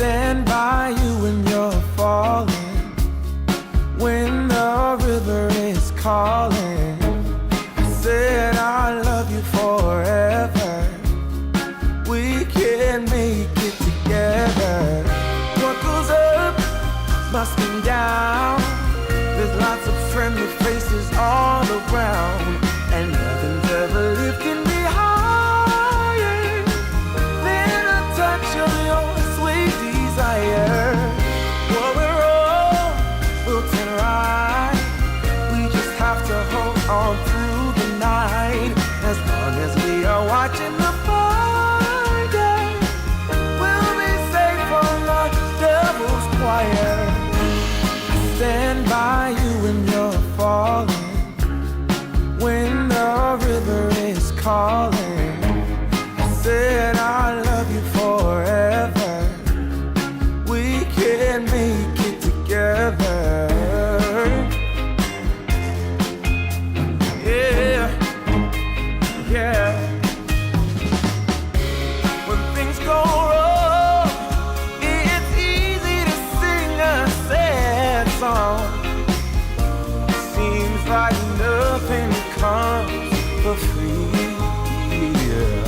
stand by you when you're falling, when the river is calling. I said I love you forever. We can make it together. What goes up must come down. There's lots of friendly faces all around, and nothing's ever lifting me higher than a touch of your sweet desire. Well, we're all built in right. We just have to hold on through the night. As long as we are watching the fire, we'll be safe from the devil's choir. Stand by you when you're falling, when the river is calling. I said I love you forever. We can make it together. Yeah, yeah. When things go wrong, it's easy to sing a sad song. Seems like nothing comes for free, yeah.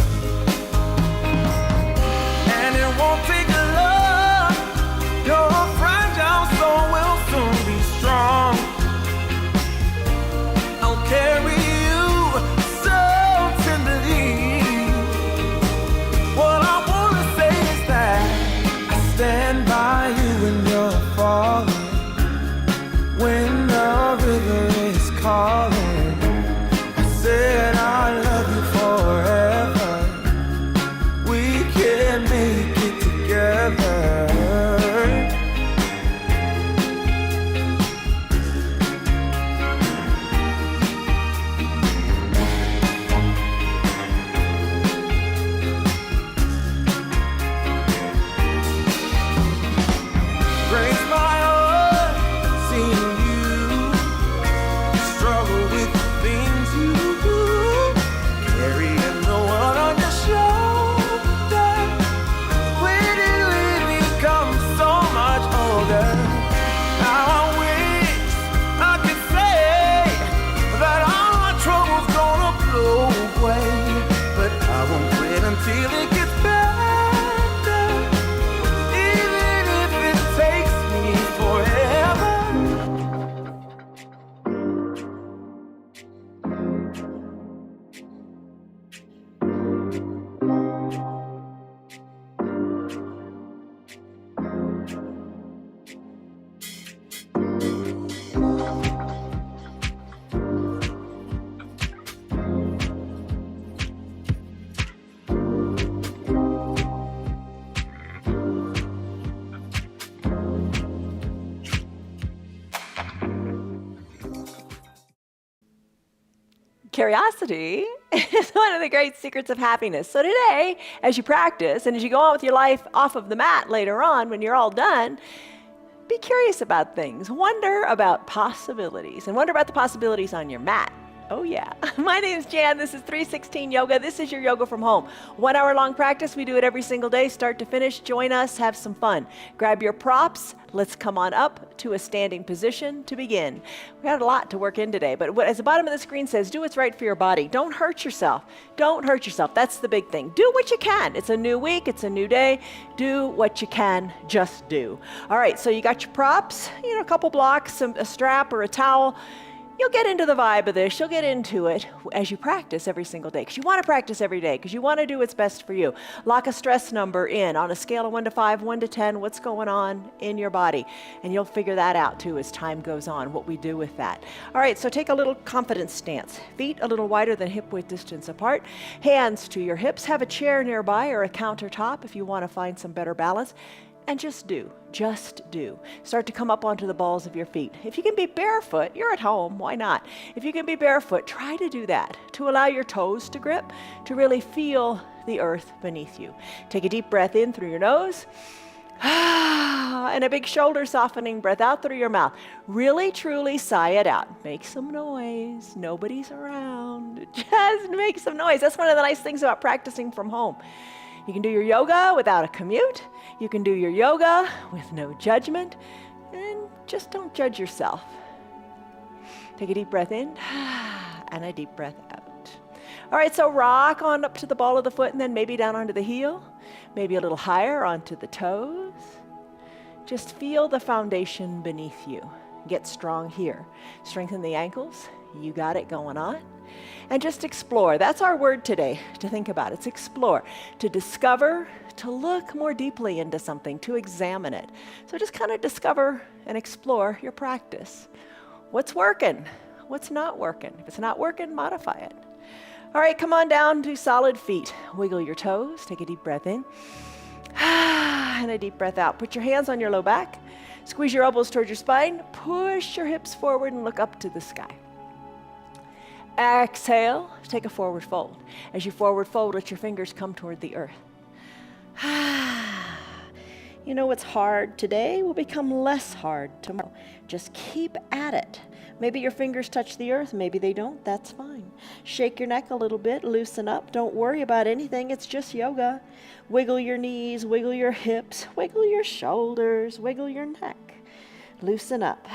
And it won't take long. Your fragile soul will soon be strong. I'll carry you so tenderly. What I wanna say is that I stand by you when you're falling, when the river is calling. I said I love you forever. We can make it together. Breaks my heart seeing you struggle with the things you do, carrying the world on your shoulder. When did we become so much older? Now I wish I could say that all my troubles gonna blow away, but I won't quit until it gets better, even if it takes me forever. Curiosity is one of the great secrets of happiness. So today, as you practice and as you go on with your life off of the mat later on when you're all done, be curious about things. Wonder about possibilities and wonder about the possibilities on your mat. Oh yeah. My name is Jan. This is 316 Yoga. This is your yoga from home. 1 hour long practice. We do it every single day, start to finish. Join us, have some fun. Grab your props. Let's come on up to a standing position to begin. We had a lot to work in today, but as the bottom of the screen says, do what's right for your body. Don't hurt yourself. Don't hurt yourself. That's the big thing. Do what you can. It's a new week. It's a new day. Do what you can. Just do. All right. So you got your props, a couple blocks, a strap or a towel. You'll get into the vibe of this. You'll get into it as you practice every single day, because you want to practice every day, because you want to do what's best for you. Lock a stress number in on a scale of 1 to 5, 1 to 10, what's going on in your body. And you'll figure that out too as time goes on, what we do with that. All right, so take a little confidence stance. Feet a little wider than hip width distance apart. Hands to your hips. Have a chair nearby or a countertop if you want to find some better balance. And just do. Start to come up onto the balls of your feet. If you can be barefoot, you're at home, why not? If you can be barefoot, try to do that, to allow your toes to grip, to really feel the earth beneath you. Take a deep breath in through your nose, and a big shoulder softening breath out through your mouth. Really, truly sigh it out. Make some noise. Nobody's around. Just make some noise. That's one of the nice things about practicing from home. You can do your yoga without a commute. You can do your yoga with no judgment. And just don't judge yourself. Take a deep breath in and a deep breath out. All right, so rock on up to the ball of the foot and then maybe down onto the heel, maybe a little higher onto the toes. Just feel the foundation beneath you. Get strong here. Strengthen the ankles. You got it going on. And just explore. That's our word today to think about. It's explore, to discover, to look more deeply into something, to examine it. So just kind of discover and explore your practice. What's working? What's not working? If it's not working, modify it. All right, come on down to solid feet. Wiggle your toes. Take a deep breath in. And a deep breath out. Put your hands on your low back. Squeeze your elbows towards your spine. Push your hips forward and look up to the sky. Exhale, take a forward fold. As you forward fold, let your fingers come toward the earth. You know what's hard today will become less hard tomorrow. Just keep at it. Maybe your fingers touch the earth, maybe they don't, that's fine. Shake your neck a little bit, loosen up. Don't worry about anything, it's just yoga. Wiggle your knees, wiggle your hips, wiggle your shoulders, wiggle your neck. Loosen up.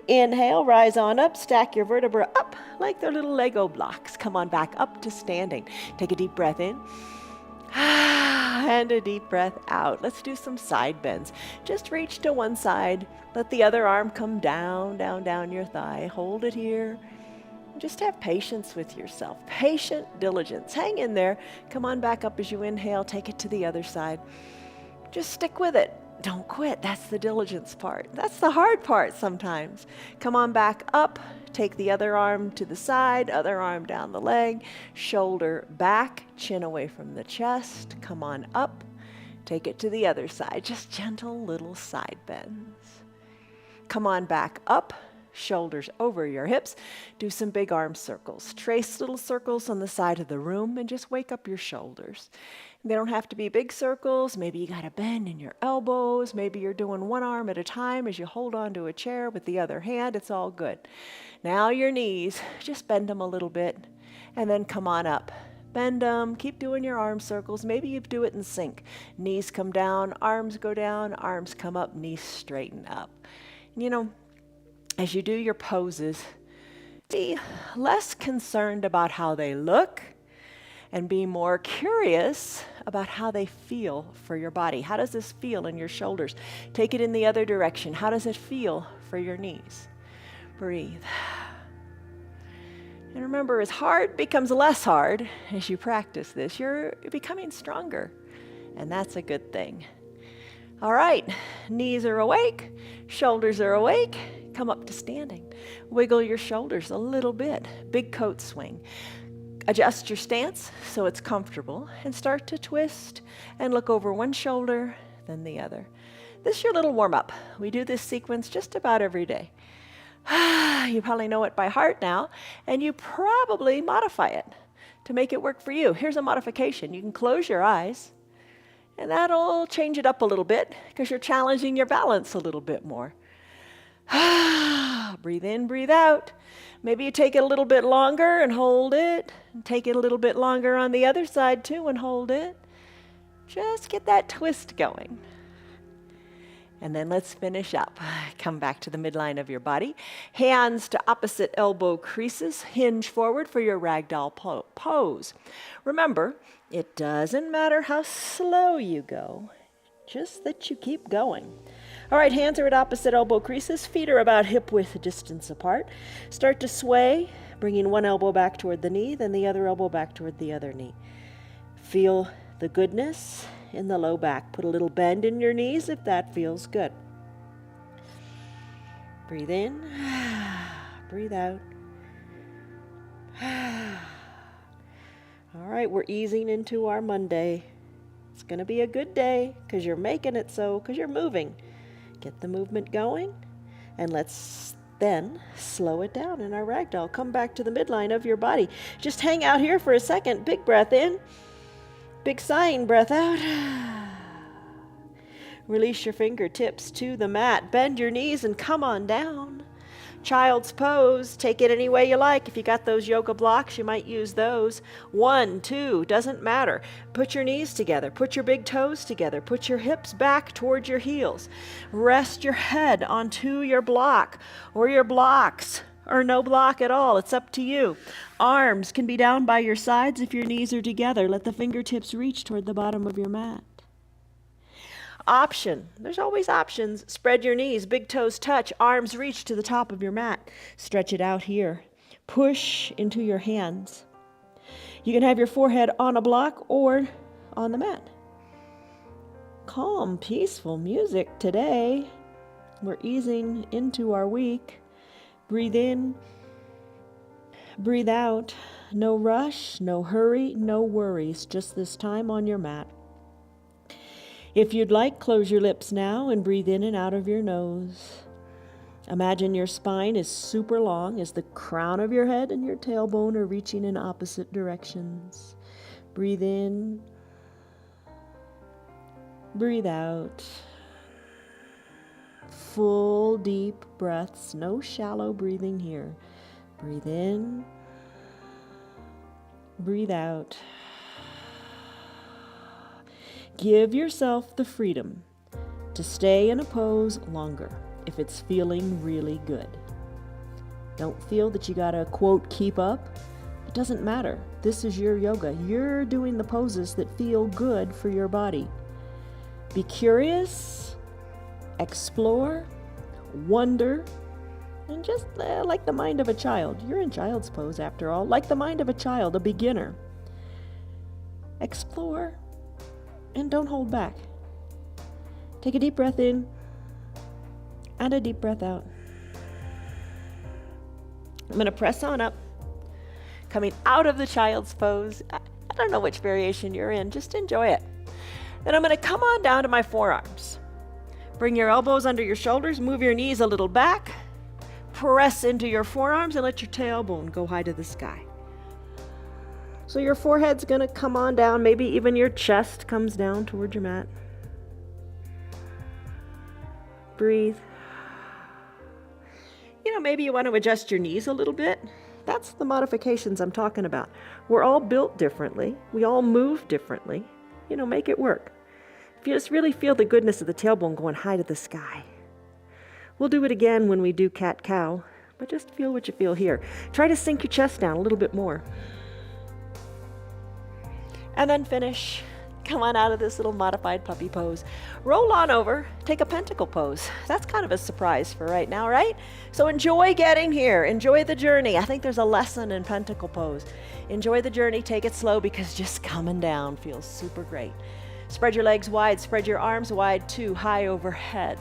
Inhale, rise on up, stack your vertebra up like they're little Lego blocks. Come on back up to standing. Take a deep breath in. And a deep breath out. Let's do some side bends. Just reach to one side. Let the other arm come down, down, down your thigh. Hold it here. Just have patience with yourself. Patient diligence. Hang in there. Come on back up as you inhale. Take it to the other side. Just stick with it. Don't quit. That's the diligence part. That's the hard part sometimes. Come on back up. Take the other arm to the side, other arm down the leg, shoulder back, chin away from the chest. Come on up. Take it to the other side. Just gentle little side bends. Come on back up. Shoulders over your hips. Do some big arm circles. Trace little circles on the side of the room and just wake up your shoulders. They don't have to be big circles. Maybe you got to bend in your elbows. Maybe you're doing one arm at a time as you hold onto a chair with the other hand. It's all good. Now your knees, just bend them a little bit and then come on up. Bend them, keep doing your arm circles. Maybe you do it in sync. Knees come down, arms go down, arms come up, knees straighten up. You know, as you do your poses, be less concerned about how they look and be more curious about how they feel for your body. How does this feel in your shoulders? Take it in the other direction. How does it feel for your knees? Breathe. And remember, as hard becomes less hard as you practice this, you're becoming stronger, and that's a good thing. All right, knees are awake, shoulders are awake. Come up to standing. Wiggle your shoulders a little bit. Big coat swing. Adjust your stance so it's comfortable and start to twist and look over one shoulder, then the other. This is your little warm-up. We do this sequence just about every day. You probably know it by heart now, and you probably modify it to make it work for you. Here's a modification. You can close your eyes, and that'll change it up a little bit because you're challenging your balance a little bit more. Breathe in, breathe out. Maybe you take it a little bit longer and hold it. And take it a little bit longer on the other side too and hold it. Just get that twist going. And then let's finish up. Come back to the midline of your body. Hands to opposite elbow creases. Hinge forward for your ragdoll pose. Remember, it doesn't matter how slow you go, just that you keep going. All right, hands are at opposite elbow creases. Feet are about hip-width distance apart. Start to sway, bringing one elbow back toward the knee, then the other elbow back toward the other knee. Feel the goodness in the low back. Put a little bend in your knees if that feels good. Breathe in, breathe out. All right, we're easing into our Monday. It's going to be a good day because you're making it so, because you're moving. Get the movement going, and let's then slow it down in our ragdoll. Come back to the midline of your body. Just hang out here for a second. Big breath in. Big sighing breath out. Release your fingertips to the mat. Bend your knees and come on down. Child's pose, take it any way you like. If you got those yoga blocks, you might use those. 1, 2, doesn't matter. Put your knees together. Put your big toes together. Put your hips back towards your heels. Rest your head onto your block or your blocks, or no block at all. It's up to you. Arms can be down by your sides if your knees are together. Let the fingertips reach toward the bottom of your mat. Option. There's always options. Spread your knees, big toes touch, arms reach to the top of your mat. Stretch it out here. Push into your hands. You can have your forehead on a block or on the mat. Calm, peaceful music today. We're easing into our week. Breathe in, breathe out. No rush, no hurry, no worries. Just this time on your mat. If you'd like, close your lips now and breathe in and out of your nose. Imagine your spine is super long as the crown of your head and your tailbone are reaching in opposite directions. Breathe in. Breathe out. Full deep breaths, no shallow breathing here. Breathe in. Breathe out. Give yourself the freedom to stay in a pose longer if it's feeling really good. Don't feel that you gotta, quote, keep up. It doesn't matter. This is your yoga. You're doing the poses that feel good for your body. Be curious, explore, wonder, and just like the mind of a child. You're in child's pose after all. Like the mind of a child, a beginner. Explore. And don't hold back. Take a deep breath in and a deep breath out. I'm going to press on up, coming out of the child's pose. I don't know which variation you're in, just enjoy it. Then I'm going to come on down to my forearms. Bring your elbows under your shoulders, move your knees a little back, press into your forearms and let your tailbone go high to the sky. So your forehead's going to come on down, maybe even your chest comes down toward your mat. Breathe. Maybe you want to adjust your knees a little bit. That's the modifications I'm talking about. We're all built differently. We all move differently. Make it work. If you just really feel the goodness of the tailbone going high to the sky. We'll do it again when we do cat-cow, but just feel what you feel here. Try to sink your chest down a little bit more. And then finish. Come on out of this little modified puppy pose. Roll on over, take a pentacle pose. That's kind of a surprise for right now, right? So enjoy getting here. Enjoy the journey. I think there's a lesson in pentacle pose. Enjoy the journey, take it slow because just coming down feels super great. Spread your legs wide, spread your arms wide too, high overhead.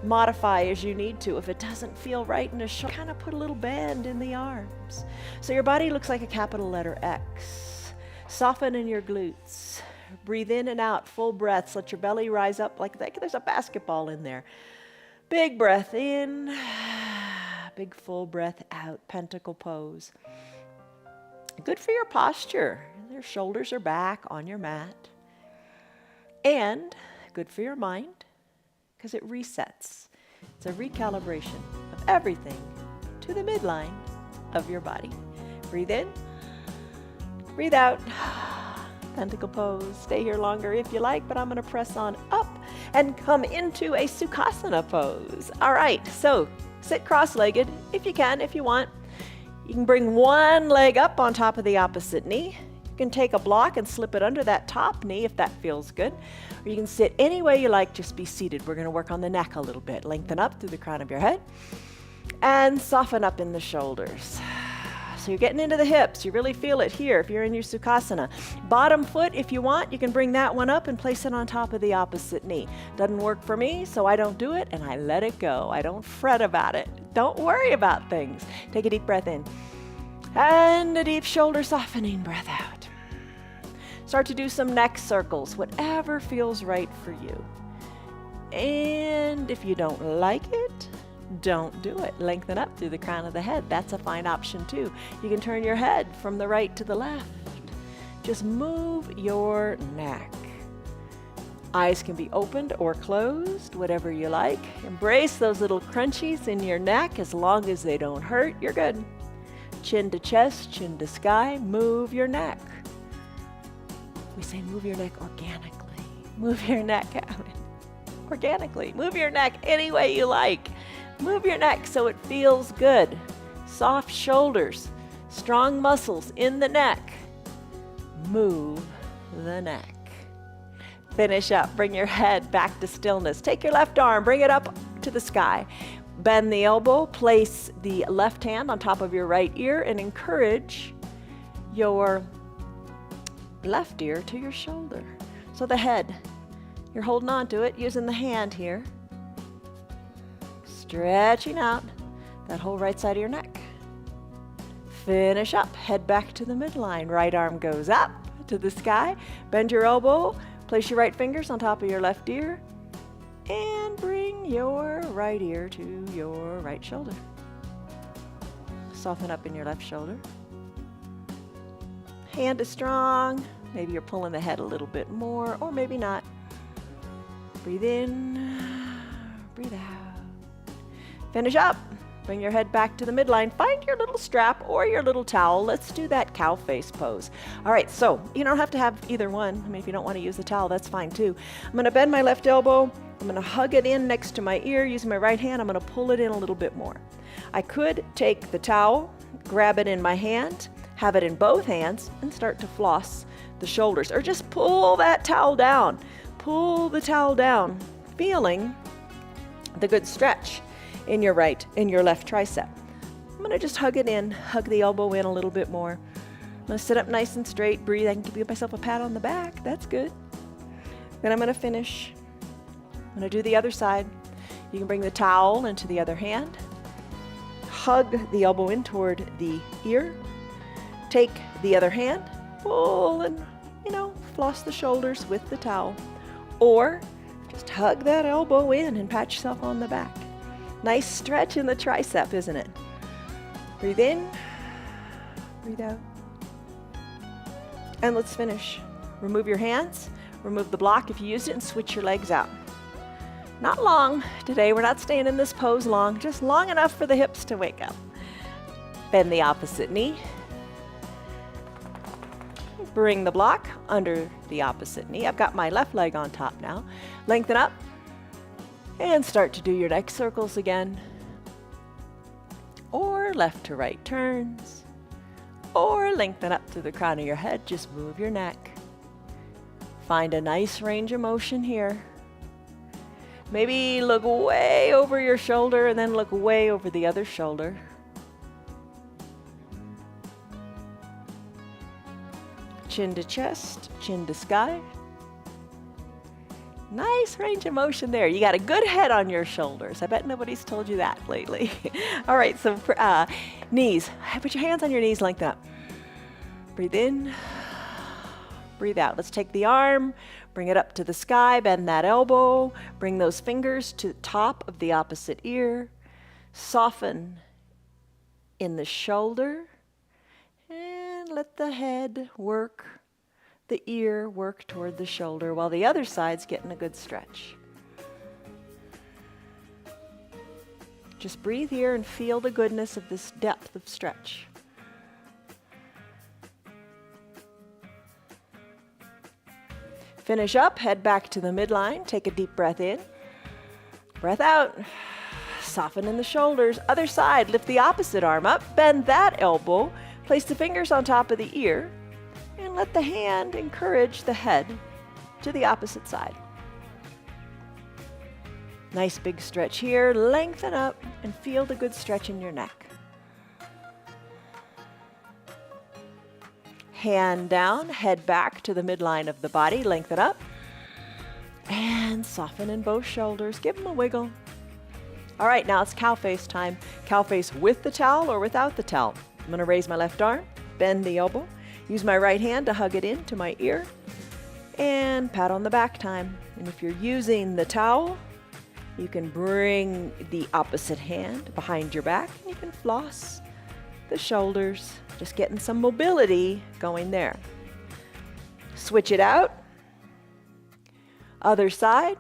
Modify as you need to. If it doesn't feel right in a shoulder, kind of put a little bend in the arms. So your body looks like a capital letter X. Soften in your glutes. Breathe in and out, full breaths. Let your belly rise up like there's a basketball in there. Big breath in, big full breath out, pentacle pose. Good for your posture. Your shoulders are back on your mat. And good for your mind because it resets. It's a recalibration of everything to the midline of your body. Breathe in, breathe out. Pentacle pose. Stay here longer if you like, but I'm going to press on up and come into a Sukhasana pose. All right, so sit cross-legged if you can, if you want. You can bring one leg up on top of the opposite knee. You can take a block and slip it under that top knee if that feels good. Or you can sit any way you like, just be seated. We're going to work on the neck a little bit. Lengthen up through the crown of your head and soften up in the shoulders. So you're getting into the hips. You really feel it here if you're in your Sukhasana. Bottom foot, if you want, you can bring that one up and place it on top of the opposite knee. Doesn't work for me, so I don't do it, and I let it go. I don't fret about it. Don't worry about things. Take a deep breath in. And a deep shoulder softening breath out. Start to do some neck circles, whatever feels right for you. And if you don't like it, don't do it. Lengthen up through the crown of the head. That's a fine option too. You can turn your head from the right to the left. Just move your neck. Eyes can be opened or closed, whatever you like. Embrace those little crunchies in your neck. As long as they don't hurt, you're good. Chin to chest, chin to sky, move your neck. We say move your neck organically. Move your neck organically. Move your neck any way you like. Move your neck so it feels good. Soft shoulders, strong muscles in the neck. Move the neck. Finish up. Bring your head back to stillness. Take your left arm, bring it up to the sky. Bend the elbow, place the left hand on top of your right ear, and encourage your left ear to your shoulder. So the head, you're holding on to it using the hand here. Stretching out that whole right side of your neck. Finish up. Head back to the midline. Right arm goes up to the sky. Bend your elbow. Place your right fingers on top of your left ear. And bring your right ear to your right shoulder. Soften up in your left shoulder. Hand is strong. Maybe you're pulling the head a little bit more, or maybe not. Breathe in, breathe out. Finish up. Bring your head back to the midline. Find your little strap or your little towel. Let's do that cow face pose. All right, so you don't have to have either one. I mean, if you don't want to use the towel, that's fine too. I'm going to bend my left elbow. I'm going to hug it in next to my ear. Using my right hand, I'm going to pull it in a little bit more. I could take the towel, grab it in my hand, have it in both hands, and start to floss the shoulders. Or just pull that towel down. Pull the towel down, feeling the good stretch in your left tricep. I'm going to just hug it in, hug the elbow in a little bit more. I'm going to sit up nice and straight, breathe. I can give myself a pat on the back. That's good. Then I'm going to finish. I'm going to do the other side. You can bring the towel into the other hand. Hug the elbow in toward the ear. Take the other hand, pull and, floss the shoulders with the towel. Or just hug that elbow in and pat yourself on the back. Nice stretch in the tricep, isn't it? Breathe in, breathe out. And let's finish. Remove your hands, remove the block if you used it, and switch your legs out. Not long today. We're not staying in this pose long, just long enough for the hips to wake up. Bend the opposite knee. Bring the block under the opposite knee. I've got my left leg on top now. Lengthen up. And start to do your neck circles again. Or left to right turns. Or lengthen up to the crown of your head. Just move your neck. Find a nice range of motion here. Maybe look way over your shoulder and then look way over the other shoulder. Chin to chest, chin to sky. Nice range of motion there. You got a good head on your shoulders. I bet nobody's told you that lately. All right, so knees. Put your hands on your knees, lengthen up. Breathe in, breathe out. Let's take the arm, bring it up to the sky, bend that elbow, bring those fingers to the top of the opposite ear. Soften in the shoulder, and let the head work, the ear work toward the shoulder while the other side's getting a good stretch. Just breathe here and feel the goodness of this depth of stretch. Finish up, head back to the midline, take a deep breath in, breath out, soften in the shoulders. Other side, lift the opposite arm up, bend that elbow, place the fingers on top of the ear, and let the hand encourage the head to the opposite side. Nice big stretch here. Lengthen up and feel the good stretch in your neck. Hand down, head back to the midline of the body. Lengthen up and soften in both shoulders. Give them a wiggle. All right, now it's cow face time. Cow face with the towel or without the towel. I'm going to raise my left arm, bend the elbow, use my right hand to hug it into my ear, and pat on the back time. And if you're using the towel, you can bring the opposite hand behind your back, and you can floss the shoulders, just getting some mobility going there. Switch it out. Other side.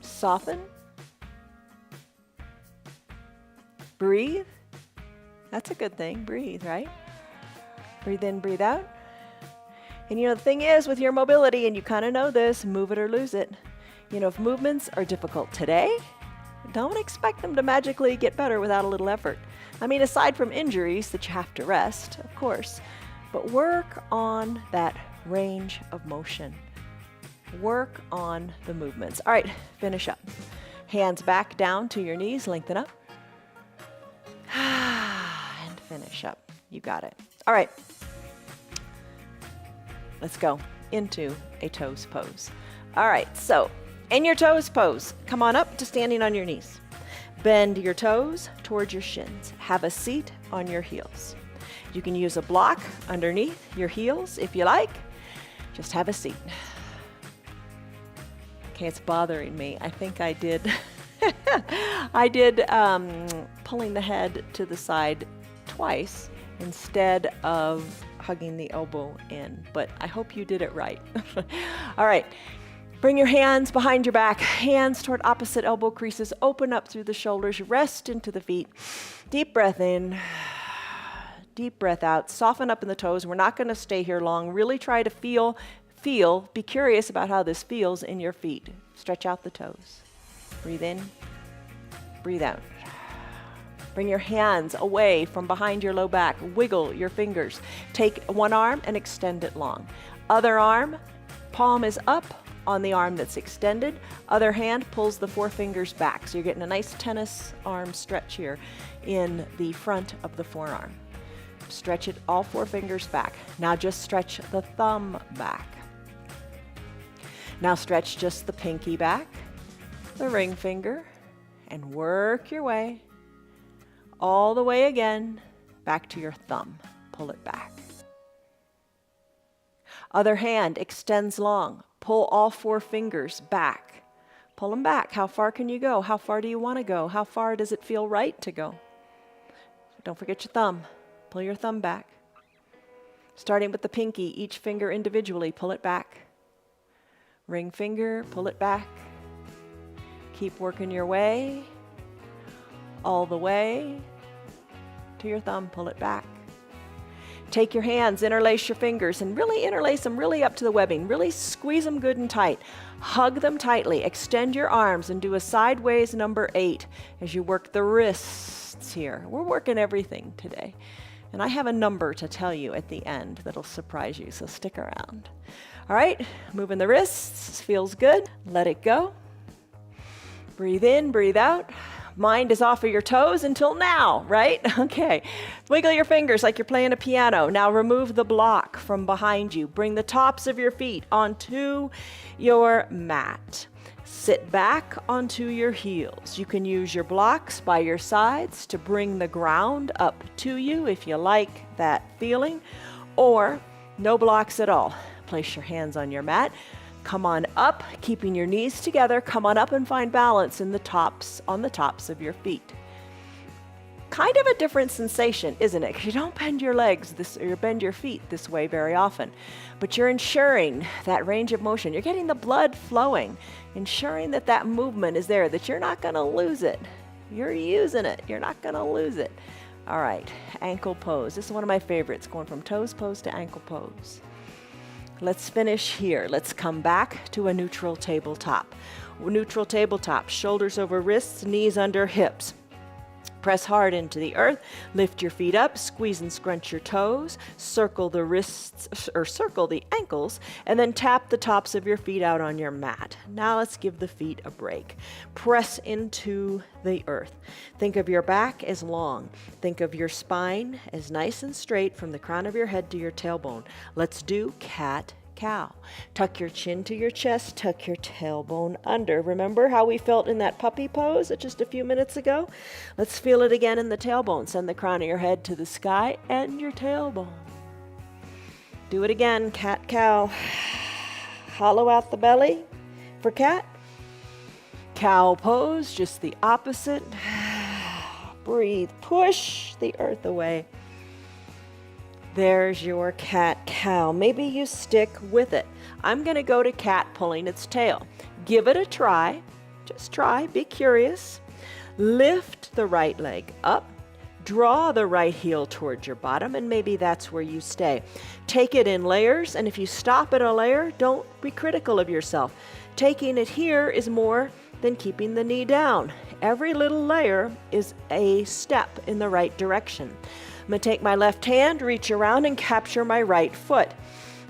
Soften. Breathe. That's a good thing. Breathe, right? Breathe in, breathe out. And you know, the thing is with your mobility, and you kind of know this, move it or lose it. You know, if movements are difficult today, don't expect them to magically get better without a little effort. I mean, aside from injuries that you have to rest, of course, but work on that range of motion. Work on the movements. All right, finish up. Hands back down to your knees, lengthen up. And finish up. You got it. All right. Let's go into a toes pose. All right, so in your toes pose, come on up to standing on your knees. Bend your toes towards your shins. Have a seat on your heels. You can use a block underneath your heels if you like. Just have a seat. Okay, it's bothering me. I think I did pulling the head to the side twice instead of hugging the elbow in, but I hope you did it right. All right, bring your hands behind your back, hands toward opposite elbow creases, open up through the shoulders, rest into the feet. Deep breath in, deep breath out, soften up in the toes. We're not going to stay here long. Really try to feel, be curious about how this feels in your feet. Stretch out the toes. Breathe in, breathe out. Bring your hands away from behind your low back. Wiggle your fingers. Take one arm and extend it long. Other arm, palm is up on the arm that's extended. Other hand pulls the four fingers back. So you're getting a nice tennis arm stretch here in the front of the forearm. Stretch it all four fingers back. Now just stretch the thumb back. Now stretch just the pinky back, the ring finger, and work your way all the way again back to your thumb. Pull it back. Other hand extends long. Pull all four fingers back. Pull them back. How far can you go? How far do you want to go? How far does it feel right to go? Don't forget your thumb. Pull your thumb back. Starting with the pinky, each finger individually, pull it back. Ring finger, pull it back. Keep working your way all the way to your thumb, pull it back. Take your hands, interlace your fingers, and really interlace them really up to the webbing. Really squeeze them good and tight. Hug them tightly. Extend your arms and do a sideways number 8 as you work the wrists here. We're working everything today. And I have a number to tell you at the end that'll surprise you, so stick around. All right, moving the wrists, feels good. Let it go. Breathe in, breathe out. Mind is off of your toes until now, right? Okay. Wiggle your fingers like you're playing a piano. Now remove the block from behind you. Bring the tops of your feet onto your mat. Sit back onto your heels. You can use your blocks by your sides to bring the ground up to you if you like that feeling, or no blocks at all. Place your hands on your mat. Come on up, keeping your knees together. Come on up and find balance in the tops, on the tops of your feet. Kind of a different sensation, isn't it? Because you don't bend your legs or bend your feet this way very often. But you're ensuring that range of motion. You're getting the blood flowing, ensuring that that movement is there, that you're not going to lose it. You're using it. You're not going to lose it. All right, ankle pose. This is one of my favorites, going from toes pose to ankle pose. Let's finish here. Let's come back to a neutral tabletop. Neutral tabletop, shoulders over wrists, knees under hips. Press hard into the earth, lift your feet up, squeeze and scrunch your toes, circle the wrists, or circle the ankles, and then tap the tops of your feet out on your mat. Now let's give the feet a break. Press into the earth. Think of your back as long. Think of your spine as nice and straight from the crown of your head to your tailbone. Let's do cat cow. Tuck your chin to your chest, tuck your tailbone under. Remember how we felt in that puppy pose just a few minutes ago? Let's feel it again in the tailbone. Send the crown of your head to the sky and your tailbone. Do it again, cat cow. Hollow out the belly for cat. Cow pose, just the opposite. Breathe, push the earth away. There's your cat-cow. Maybe you stick with it. I'm going to go to cat pulling its tail. Give it a try. Just try. Be curious. Lift the right leg up. Draw the right heel towards your bottom, and maybe that's where you stay. Take it in layers, and if you stop at a layer, don't be critical of yourself. Taking it here is more than keeping the knee down. Every little layer is a step in the right direction. I'm going to take my left hand, reach around, and capture my right foot.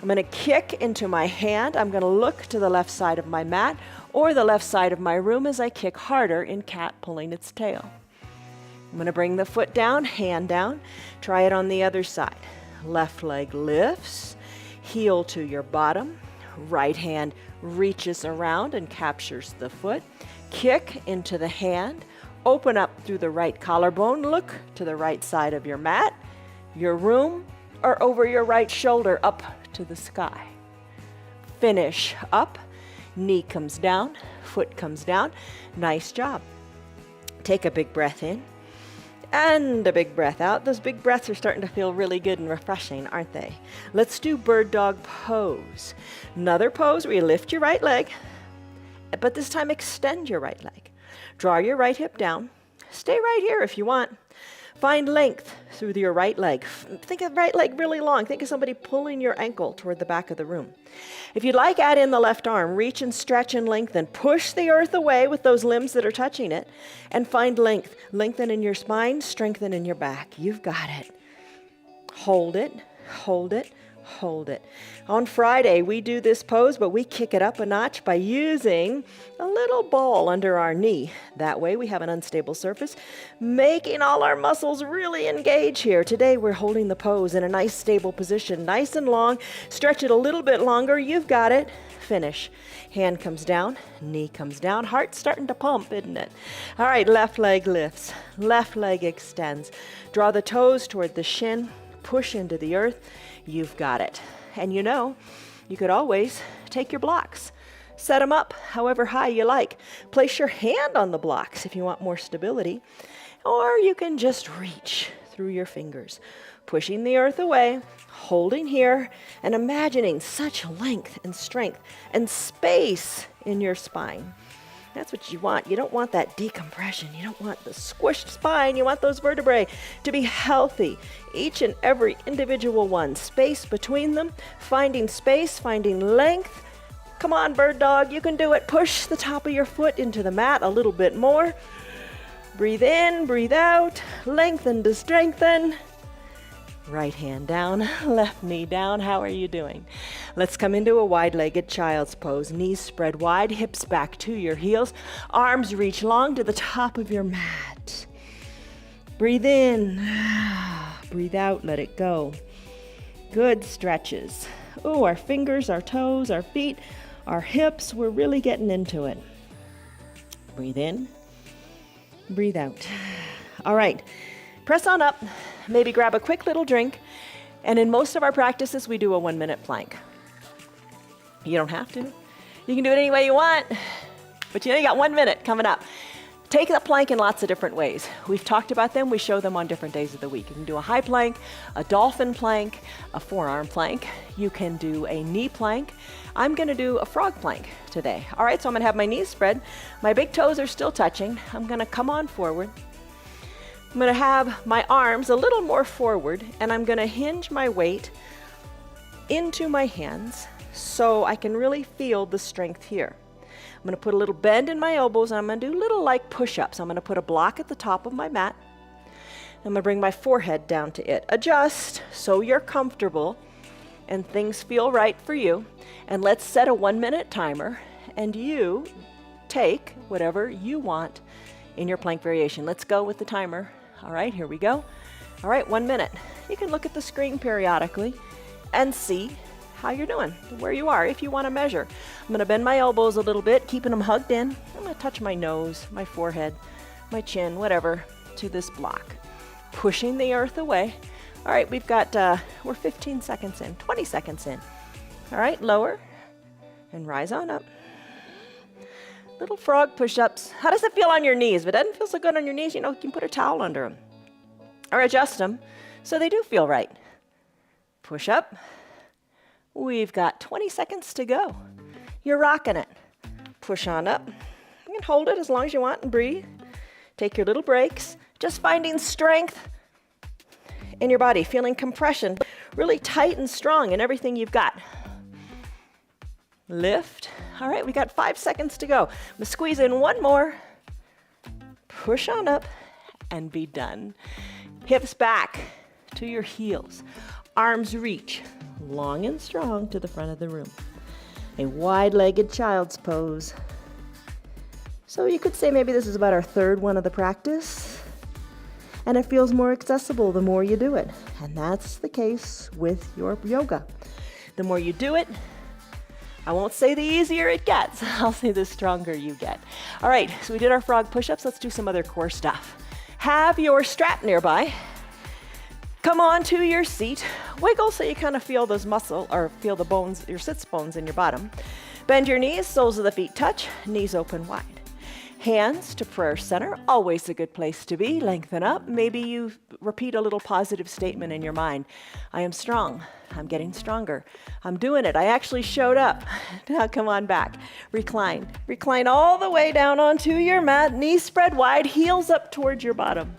I'm going to kick into my hand. I'm going to look to the left side of my mat or the left side of my room as I kick harder in cat pulling its tail. I'm going to bring the foot down, hand down. Try it on the other side. Left leg lifts, heel to your bottom. Right hand reaches around and captures the foot. Kick into the hand. Open up through the right collarbone. Look to the right side of your mat, your room, or over your right shoulder up to the sky. Finish up. Knee comes down, foot comes down. Nice job. Take a big breath in and a big breath out. Those big breaths are starting to feel really good and refreshing, aren't they? Let's do bird dog pose. Another pose where you lift your right leg, but this time extend your right leg. Draw your right hip down. Stay right here if you want. Find length through your right leg. Think of right leg really long. Think of somebody pulling your ankle toward the back of the room. If you'd like, add in the left arm. Reach and stretch and lengthen. Push the earth away with those limbs that are touching it and find length. Lengthen in your spine, strengthen in your back. You've got it. Hold it, hold it, hold it. On Friday, we do this pose, but we kick it up a notch by using a little ball under our knee. That way we have an unstable surface, making all our muscles really engage here. Today, we're holding the pose in a nice stable position, nice and long. Stretch it a little bit longer. You've got it. Finish. Hand comes down, knee comes down. Heart's starting to pump, isn't it? All right, left leg lifts, left leg extends. Draw the toes toward the shin, push into the earth. You've got it. And you know, you could always take your blocks, set them up however high you like. Place your hand on the blocks if you want more stability, or you can just reach through your fingers, pushing the earth away, holding here, and imagining such length and strength and space in your spine. That's what you want. You don't want that decompression. You don't want the squished spine. You want those vertebrae to be healthy. Each and every individual one. Space between them. Finding space, finding length. Come on, bird dog. You can do it. Push the top of your foot into the mat a little bit more. Breathe in, breathe out. Lengthen to strengthen. Right hand down, left knee down. How are you doing? Let's come into a wide-legged child's pose. Knees spread wide, hips back to your heels. Arms reach long to the top of your mat. Breathe in. Breathe out, let it go. Good stretches. Oh, our fingers, our toes, our feet, our hips, we're really getting into it. Breathe in. Breathe out. All right. Press on up, maybe grab a quick little drink, and in most of our practices, we do a 1-minute plank. You don't have to. You can do it any way you want, but you know you got 1 minute coming up. Take the plank in lots of different ways. We've talked about them. We show them on different days of the week. You can do a high plank, a dolphin plank, a forearm plank. You can do a knee plank. I'm going to do a frog plank today. All right, so I'm going to have my knees spread. My big toes are still touching. I'm going to come on forward. I'm going to have my arms a little more forward, and I'm going to hinge my weight into my hands so I can really feel the strength here. I'm going to put a little bend in my elbows, and I'm going to do little like push-ups. I'm going to put a block at the top of my mat. I'm going to bring my forehead down to it. Adjust so you're comfortable and things feel right for you. And let's set a 1-minute timer, and you take whatever you want in your plank variation. Let's go with the timer. All right, here we go. All right, 1 minute. You can look at the screen periodically and see how you're doing, where you are, if you want to measure. I'm going to bend my elbows a little bit, keeping them hugged in. I'm going to touch my nose, my forehead, my chin, whatever, to this block. Pushing the earth away. All right, we've got, we're 15 seconds in, 20 seconds in. All right, lower and rise on up. Little frog push-ups. How does it feel on your knees? If it doesn't feel so good on your knees, you know, you can put a towel under them. Or adjust them so they do feel right. Push up. We've got 20 seconds to go. You're rocking it. Push on up. You can hold it as long as you want and breathe. Take your little breaks. Just finding strength in your body, feeling compression, really tight and strong in everything you've got. Lift. All right, we got 5 seconds to go. I'm gonna squeeze in one more. Push on up and be done. Hips back to your heels. Arms reach long and strong to the front of the room. A wide-legged child's pose. So you could say maybe this is about our third one of the practice, and it feels more accessible the more you do it. And that's the case with your yoga. The more you do it, I won't say the easier it gets, I'll say the stronger you get. All right, so we did our frog push-ups, let's do some other core stuff. Have your strap nearby. Come on to your seat. Wiggle so you kind of feel those muscle, or feel the bones, your sits bones in your bottom. Bend your knees, soles of the feet touch, knees open wide. Hands to prayer center, always a good place to be. Lengthen up. Maybe you repeat a little positive statement in your mind. I am strong. I'm getting stronger. I'm doing it. I actually showed up. Now come on back. Recline. Recline all the way down onto your mat. Knees spread wide, heels up towards your bottom.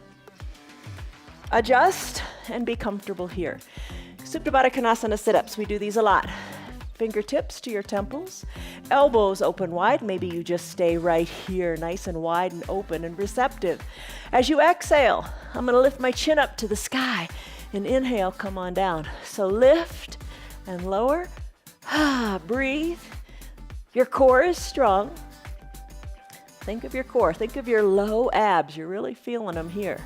Adjust and be comfortable here. Supta Baddha Konasana sit-ups. We do these a lot. Fingertips to your temples, elbows open wide. Maybe you just stay right here, nice and wide and open and receptive. As you exhale, I'm gonna lift my chin up to the sky and inhale, come on down. So lift and lower, breathe. Your core is strong. Think of your core, think of your low abs. You're really feeling them here.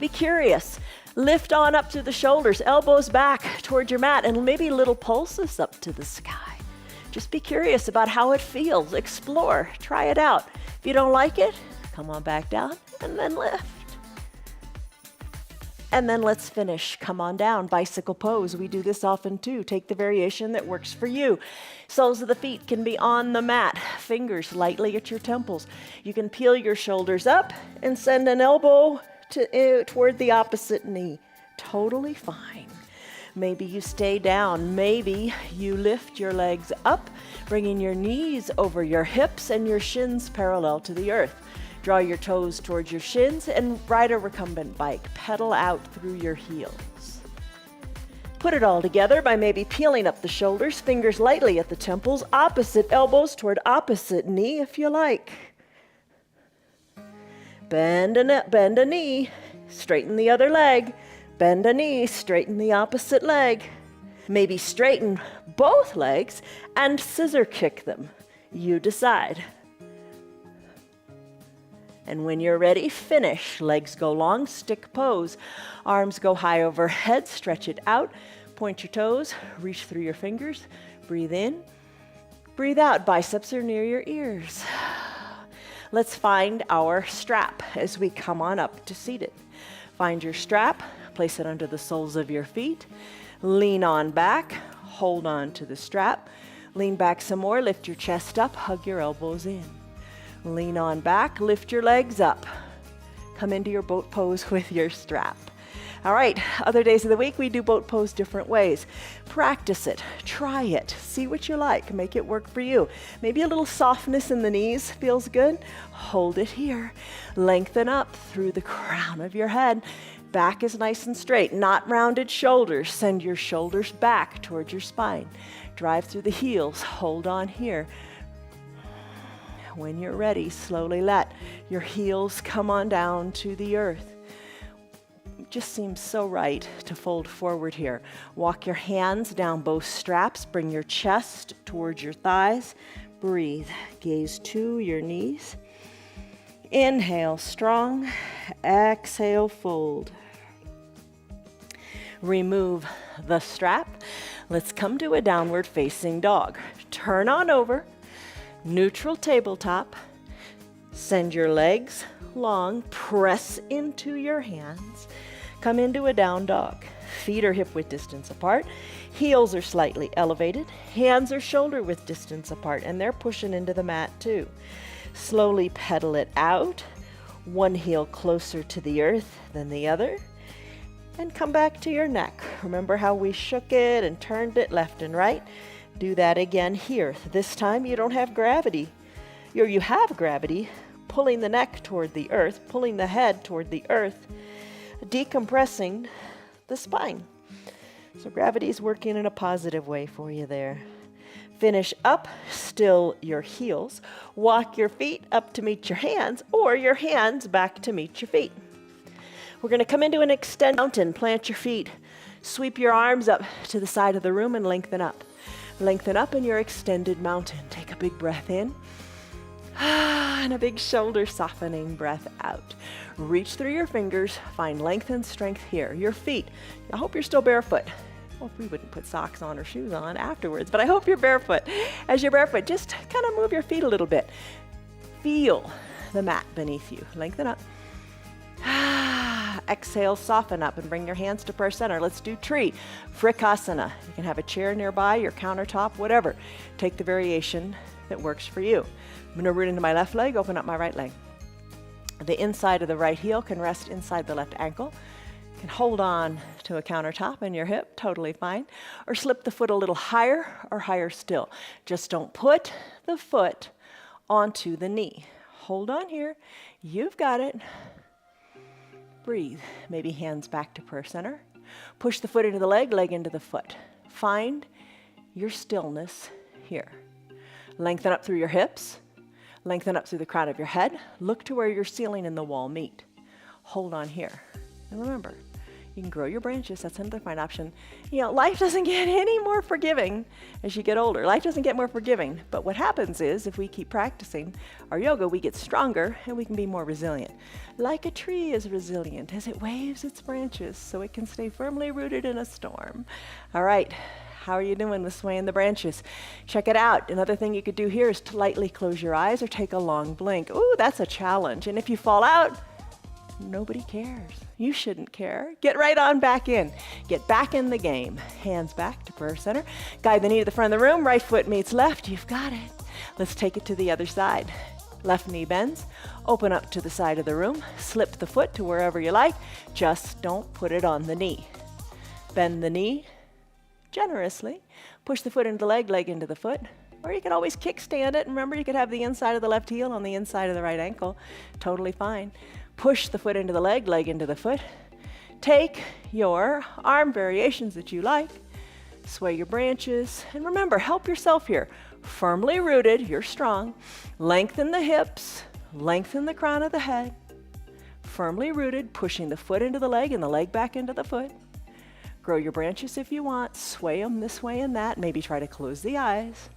Be curious. Lift on up to the shoulders, elbows back toward your mat, and maybe little pulses up to the sky. Just be curious about how it feels. Explore, try it out. If you don't like it, come on back down and then lift. And then let's finish. Come on down, bicycle pose. We do this often too. Take the variation that works for you. Soles of the feet can be on the mat, fingers lightly at your temples. You can peel your shoulders up and send an elbow toward the opposite knee. Totally fine. Maybe you stay down. Maybe you lift your legs up, bringing your knees over your hips and your shins parallel to the earth. Draw your toes towards your shins and ride a recumbent bike. Pedal out through your heels. Put it all together by maybe peeling up the shoulders, fingers lightly at the temples, opposite elbows toward opposite knee if you like. Bend a knee, straighten the other leg. Bend a knee, straighten the opposite leg. Maybe straighten both legs and scissor kick them. You decide. And when you're ready, finish. Legs go long, stick pose. Arms go high overhead, stretch it out. Point your toes, reach through your fingers. Breathe in, breathe out. Biceps are near your ears. Let's find our strap as we come on up to seated. Find your strap, place it under the soles of your feet. Lean on back, hold on to the strap. Lean back some more, lift your chest up, hug your elbows in. Lean on back, lift your legs up. Come into your boat pose with your strap. All right, other days of the week we do boat pose different ways. Practice it, try it, see what you like, make it work for you. Maybe a little softness in the knees feels good. Hold it here. Lengthen up through the crown of your head. Back is nice and straight, not rounded shoulders. Send your shoulders back towards your spine. Drive through the heels, hold on here. When you're ready, slowly let your heels come on down to the earth. Just seems so right to fold forward here. Walk your hands down both straps. Bring your chest towards your thighs. Breathe. Gaze to your knees. Inhale, strong. Exhale, fold. Remove the strap. Let's come to a downward facing dog. Turn on over. Neutral tabletop. Send your legs long. Press into your hands. Come into a down dog. Feet are hip width distance apart. Heels are slightly elevated. Hands are shoulder width distance apart, and they're pushing into the mat too. Slowly pedal it out. One heel closer to the earth than the other. and come back to your neck. Remember how we shook it and turned it left and right? Do that again here. This time you don't have gravity. You have gravity, pulling the neck toward the earth, pulling the head toward the earth, decompressing the spine. So gravity is working in a positive way for you there. Finish up, still your heels. Walk your feet up to meet your hands, or your hands back to meet your feet. We're going to come into an extend mountain. Plant your feet. Sweep your arms up to the side of the room and lengthen up. Lengthen up in your extended mountain. Take a big breath in. And a big shoulder softening breath out. Reach through your fingers. Find length and strength here. Your feet. I hope you're still barefoot. Well, we wouldn't put socks on or shoes on afterwards, but I hope you're barefoot. As you're barefoot, just kind of move your feet a little bit. Feel the mat beneath you. Lengthen up. Exhale, soften up and bring your hands to prayer center. Let's do tree, Vrikasana. You can have a chair nearby, your countertop, whatever. Take the variation that works for you. I'm going to root into my left leg, open up my right leg. The inside of the right heel can rest inside the left ankle. You can hold on to a countertop in your hip, totally fine. Or slip the foot a little higher or higher still. Just don't put the foot onto the knee. Hold on here. You've got it. Breathe. Maybe hands back to prayer center. Push the foot into the leg, leg into the foot. Find your stillness here. Lengthen up through your hips. Lengthen up through the crown of your head. Look to where your ceiling and the wall meet. Hold on here. And remember, you can grow your branches. That's another fine option. You know, life doesn't get any more forgiving as you get older. Life doesn't get more forgiving. But what happens is, if we keep practicing our yoga, we get stronger and we can be more resilient. Like a tree is resilient as it waves its branches so it can stay firmly rooted in a storm. All right. How are you doing with swaying the branches? Check it out. Another thing you could do here is to lightly close your eyes or take a long blink. Ooh, that's a challenge. And if you fall out, nobody cares. You shouldn't care. Get right on back in. Get back in the game. Hands back to prayer center. Guide the knee to the front of the room. Right foot meets left. You've got it. Let's take it to the other side. Left knee bends. Open up to the side of the room. Slip the foot to wherever you like. Just don't put it on the knee. Bend the knee generously. Push the foot into the leg, leg into the foot. Or you could always kickstand it. Remember, you could have the inside of the left heel on the inside of the right ankle. Totally fine. Push the foot into the leg, leg into the foot. Take your arm variations that you like. Sway your branches. And remember, help yourself here. Firmly rooted, you're strong. Lengthen the hips. Lengthen the crown of the head. Firmly rooted, pushing the foot into the leg and the leg back into the foot. Grow your branches if you want. Sway them this way and that. Maybe try to close the eyes.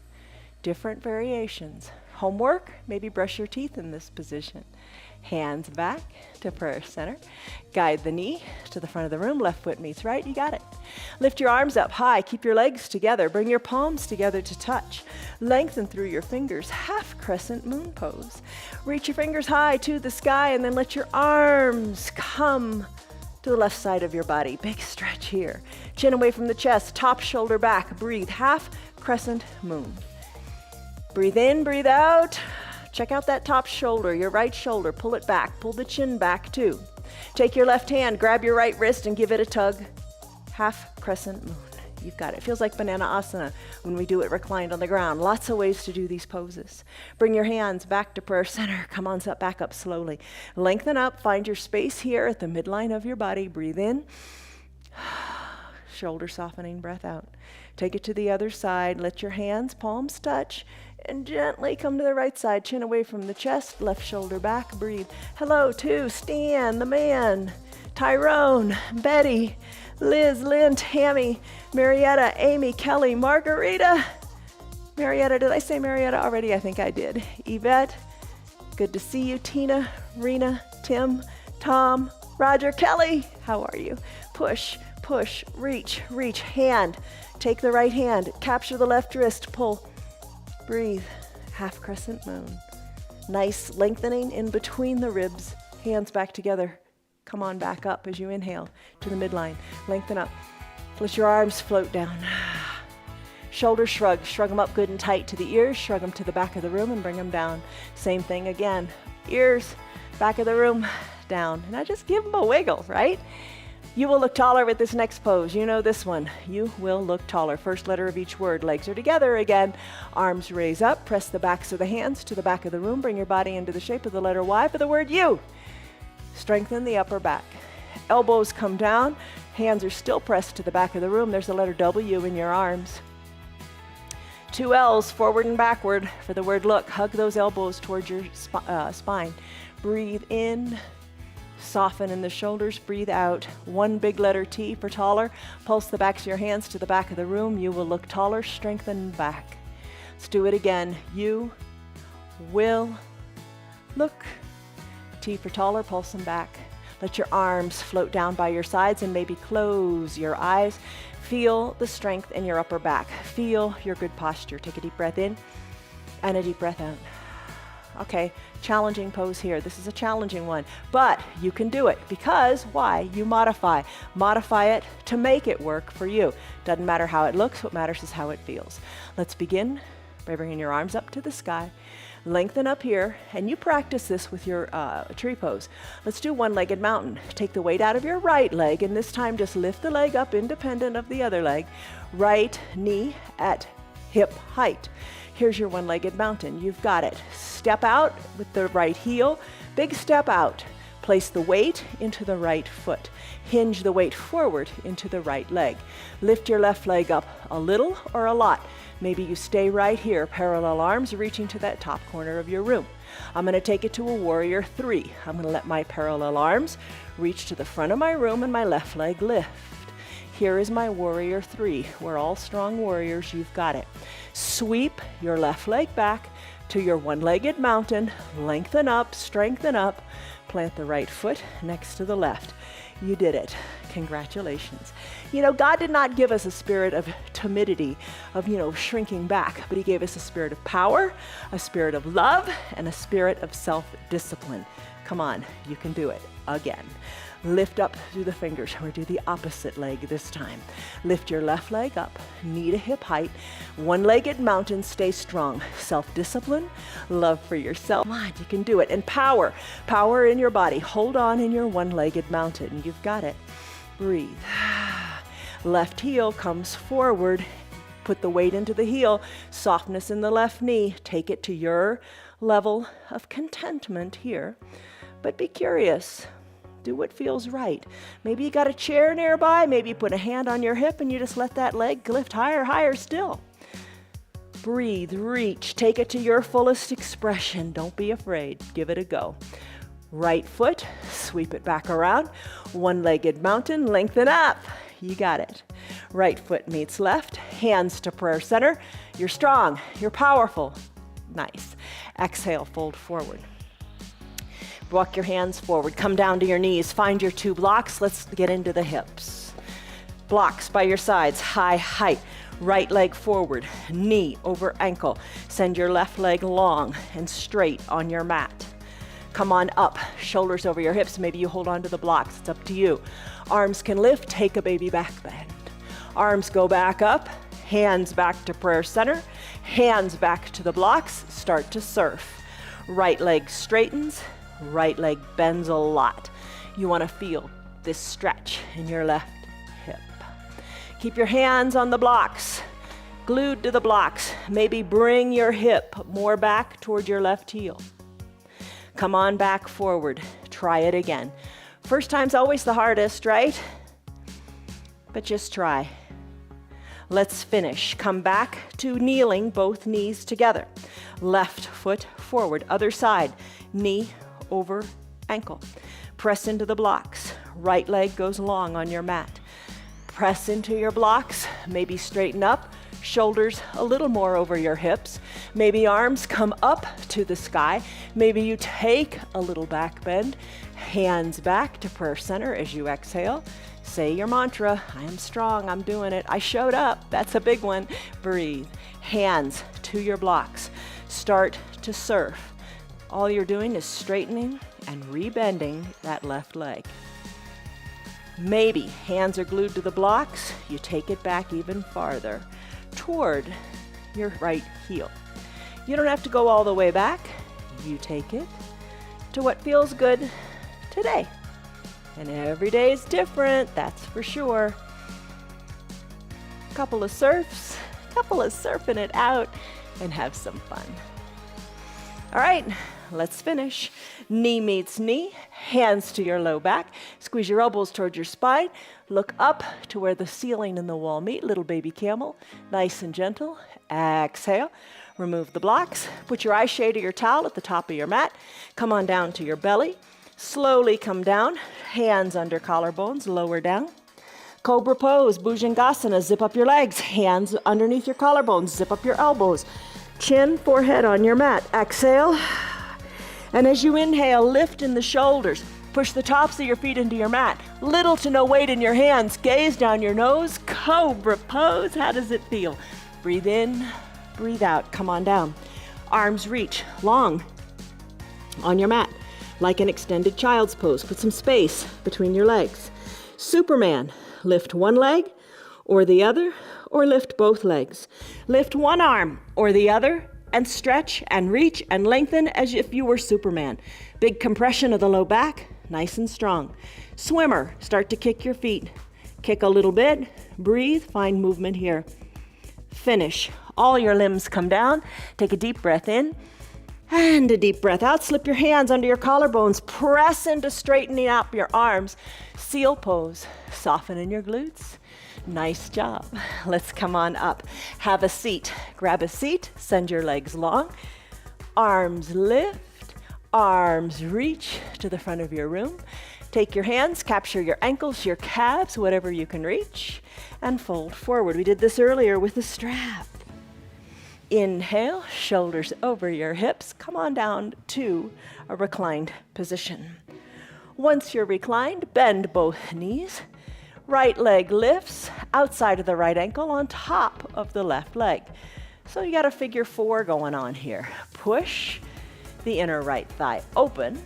Different variations. Homework, maybe brush your teeth in this position. Hands back to prayer center. Guide the knee to the front of the room. Left foot meets right. You got it. Lift your arms up high. Keep your legs together. Bring your palms together to touch. Lengthen through your fingers. Half crescent moon pose. Reach your fingers high to the sky and then let your arms come to the left side of your body. Big stretch here. Chin away from the chest. Top shoulder back. Breathe. Half crescent moon. Breathe in, breathe out. Check out that top shoulder, your right shoulder. Pull it back. Pull the chin back too. Take your left hand, grab your right wrist and give it a tug. Half crescent moon. You've got it. Feels like banana asana when we do it reclined on the ground. Lots of ways to do these poses. Bring your hands back to prayer center. Come on, back up slowly. Lengthen up. Find your space here at the midline of your body. Breathe in. Shoulder softening breath out. Take it to the other side. Let your hands, palms touch. And gently come to the right side. Chin away from the chest. Left shoulder back. Breathe. Hello to Stan, the man. Tyrone, Betty, Liz, Lynn, Tammy, Marietta, Amy, Kelly, Margarita. Marietta, did I say Marietta already? I think I did. Yvette, good to see you. Tina, Rena, Tim, Tom, Roger, Kelly, how are you? Push, push, reach, reach, hand. Take the right hand, capture the left wrist, pull. Breathe, half crescent moon. Nice lengthening in between the ribs, hands back together. Come on back up as you inhale to the midline. Lengthen up. Let your arms float down. Shoulder shrug. Shrug them up good and tight to the ears. Shrug them to the back of the room and bring them down. Same thing again. Ears, back of the room, down. And I just give them a wiggle, right? You will look taller with this next pose. You know this one. You will look taller. First letter of each word. Legs are together again. Arms raise up. Press the backs of the hands to the back of the room. Bring your body into the shape of the letter Y for the word you. Strengthen the upper back. Elbows come down. Hands are still pressed to the back of the room. There's a letter W in your arms. 2 L's, forward and backward for the word look. Hug those elbows towards your spine. Breathe in. Soften in the shoulders, breathe out. 1 big letter T for taller. Pulse the backs of your hands to the back of the room. You will look taller, strengthen back. Let's do it again. You will look. T for taller, pulse them back. Let your arms float down by your sides and maybe close your eyes. Feel the strength in your upper back. Feel your good posture. Take a deep breath in and a deep breath out. Okay, challenging pose here. This is a challenging one, but you can do it because why? You modify. Modify it to make it work for you. Doesn't matter how it looks, what matters is how it feels. Let's begin by bringing your arms up to the sky. Lengthen up here, and you practice this with your tree pose. Let's do one-legged mountain. Take the weight out of your right leg, and this time just lift the leg up independent of the other leg. Right knee at hip height. Here's your one-legged mountain. You've got it. Step out with the right heel. Big step out. Place the weight into the right foot. Hinge the weight forward into the right leg. Lift your left leg up a little or a lot. Maybe you stay right here, parallel arms reaching to that top corner of your room. I'm going to take it to a warrior 3. I'm going to let my parallel arms reach to the front of my room and my left leg lift. Here is my warrior 3. We're all strong warriors. You've got it. Sweep your left leg back to your one-legged mountain. Lengthen up, strengthen up. Plant the right foot next to the left. You did it. Congratulations. You know, God did not give us a spirit of timidity, of, shrinking back, but He gave us a spirit of power, a spirit of love, and a spirit of self-discipline. Come on, you can do it again. Lift up through the fingers. We'll do the opposite leg this time. Lift your left leg up, knee to hip height. One-legged mountain, stay strong. Self-discipline, love for yourself. Come on, you can do it. And power in your body. Hold on in your one-legged mountain. You've got it. Breathe. Left heel comes forward. Put the weight into the heel. Softness in the left knee. Take it to your level of contentment here. But be curious. Do what feels right. Maybe you got a chair nearby. Maybe you put a hand on your hip and you just let that leg lift higher, higher still. Breathe, reach, take it to your fullest expression. Don't be afraid. Give it a go. Right foot, sweep it back around. One-legged mountain, lengthen up. You got it. Right foot meets left, hands to prayer center. You're strong, you're powerful. Nice. Exhale, fold forward. Walk your hands forward, come down to your knees, find your 2 blocks. Let's get into the hips. Blocks by your sides, high height. Right leg forward, knee over ankle. Send your left leg long and straight on your mat. Come on up, shoulders over your hips. Maybe you hold on to the blocks, it's up to you. Arms can lift, take a baby back bend. Arms go back up, hands back to prayer center, hands back to the blocks, start to surf. Right leg straightens, right leg bends a lot. You want to feel this stretch in your left hip. Keep your hands on the blocks, glued to the blocks. Maybe bring your hip more back toward your left heel. Come on back forward. Try it again. First time's always the hardest, right? But just try. Let's finish. Come back to kneeling, both knees together. Left foot forward, other side, knee over ankle. Press into the blocks. Right leg goes long on your mat. Press into your blocks, maybe straighten up, shoulders a little more over your hips. Maybe arms come up to the sky. Maybe you take a little back bend, hands back to prayer center as you exhale. Say your mantra, I am strong, I'm doing it, I showed up. That's a big one. Breathe. Hands to your blocks. Start to surf. All you're doing is straightening and rebending that left leg. Maybe hands are glued to the blocks. You take it back even farther toward your right heel. You don't have to go all the way back. You take it to what feels good today. And every day is different, that's for sure. Couple of surfs, couple of surfing it out, and have some fun. All right, let's finish. Knee meets knee, hands to your low back. Squeeze your elbows towards your spine. Look up to where the ceiling and the wall meet. Little baby camel, nice and gentle. Exhale. Remove the blocks. Put your eye shade or your towel at the top of your mat. Come on down to your belly. Slowly come down. Hands under collarbones, lower down. Cobra pose, Bhujangasana. Zip up your legs. Hands underneath your collarbones. Zip up your elbows. Chin, forehead on your mat. Exhale. And as you inhale, lift in the shoulders. Push the tops of your feet into your mat. Little to no weight in your hands. Gaze down your nose. Cobra pose. How does it feel? Breathe in, breathe out. Come on down. Arms reach long on your mat, like an extended child's pose. Put some space between your legs. Superman. Lift one leg or the other, or lift both legs. Lift one arm or the other, and stretch and reach and lengthen as if you were Superman. Big compression of the low back, nice and strong. Swimmer, start to kick your feet. Kick a little bit, breathe, find movement here. Finish. All your limbs come down. Take a deep breath in and a deep breath out. Slip your hands under your collarbones. Press into straightening up your arms. Seal pose. Soften in your glutes. Nice job. Let's come on up. Have a seat. Grab a seat. Send your legs long. Arms lift. Arms reach to the front of your room. Take your hands, capture your ankles, your calves, whatever you can reach, and fold forward. We did this earlier with the strap. Inhale, shoulders over your hips. Come on down to a reclined position. Once you're reclined, bend both knees. Right leg lifts outside of the right ankle on top of the left leg. So you got a figure 4 going on here. Push the inner right thigh open.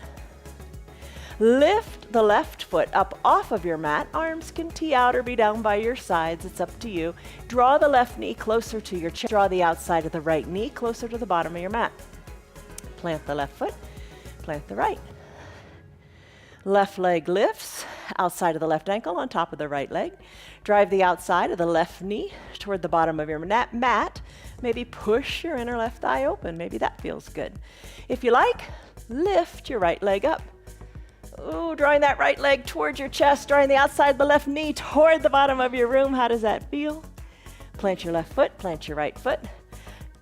Lift the left foot up off of your mat. Arms can tee out or be down by your sides. It's up to you. Draw the left knee closer to your chest. Draw the outside of the right knee closer to the bottom of your mat. Plant the left foot. Plant the right. Left leg lifts outside of the left ankle on top of the right leg. Drive the outside of the left knee toward the bottom of your mat. Maybe push your inner left thigh open. Maybe that feels good. If you like, lift your right leg up. Ooh, drawing that right leg towards your chest, drawing the outside of the left knee toward the bottom of your room. How does that feel? Plant your left foot, plant your right foot.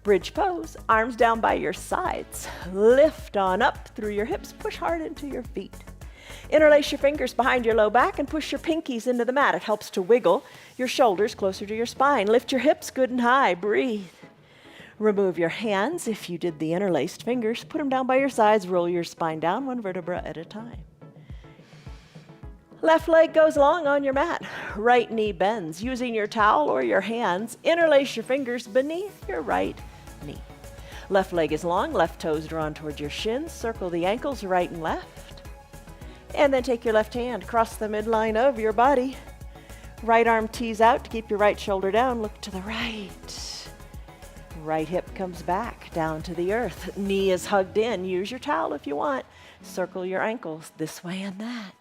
Bridge pose, arms down by your sides. Lift on up through your hips, push hard into your feet. Interlace your fingers behind your low back and push your pinkies into the mat. It helps to wiggle your shoulders closer to your spine. Lift your hips good and high. Breathe. Remove your hands. If you did the interlaced fingers, put them down by your sides. Roll your spine down one vertebra at a time. Left leg goes long on your mat. Right knee bends. Using your towel or your hands, interlace your fingers beneath your right knee. Left leg is long. Left toes drawn towards your shins. Circle the ankles right and left. And then take your left hand, cross the midline of your body. Right arm tees out to keep your right shoulder down. Look to the right. Right hip comes back down to the earth. Knee is hugged in. Use your towel if you want. Circle your ankles this way and that.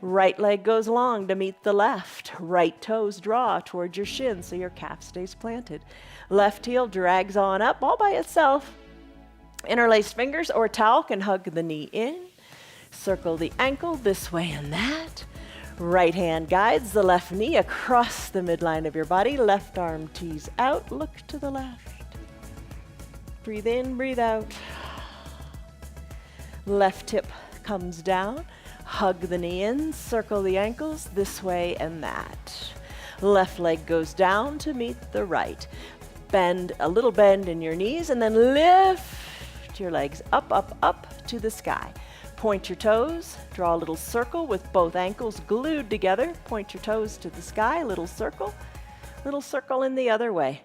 Right leg goes long to meet the left. Right toes draw towards your shins so your calf stays planted. Left heel drags on up all by itself. Interlaced fingers or towel can hug the knee in. Circle the ankle this way and that. Right hand guides the left knee across the midline of your body. Left arm tees out. Look to the left. Breathe in, breathe out. Left hip comes down. Hug the knee in, circle the ankles this way and that. Left leg goes down to meet the right. Bend, a little bend in your knees, and then lift your legs up, up, up to the sky. Point your toes, draw a little circle with both ankles glued together. Point your toes to the sky, little circle in the other way.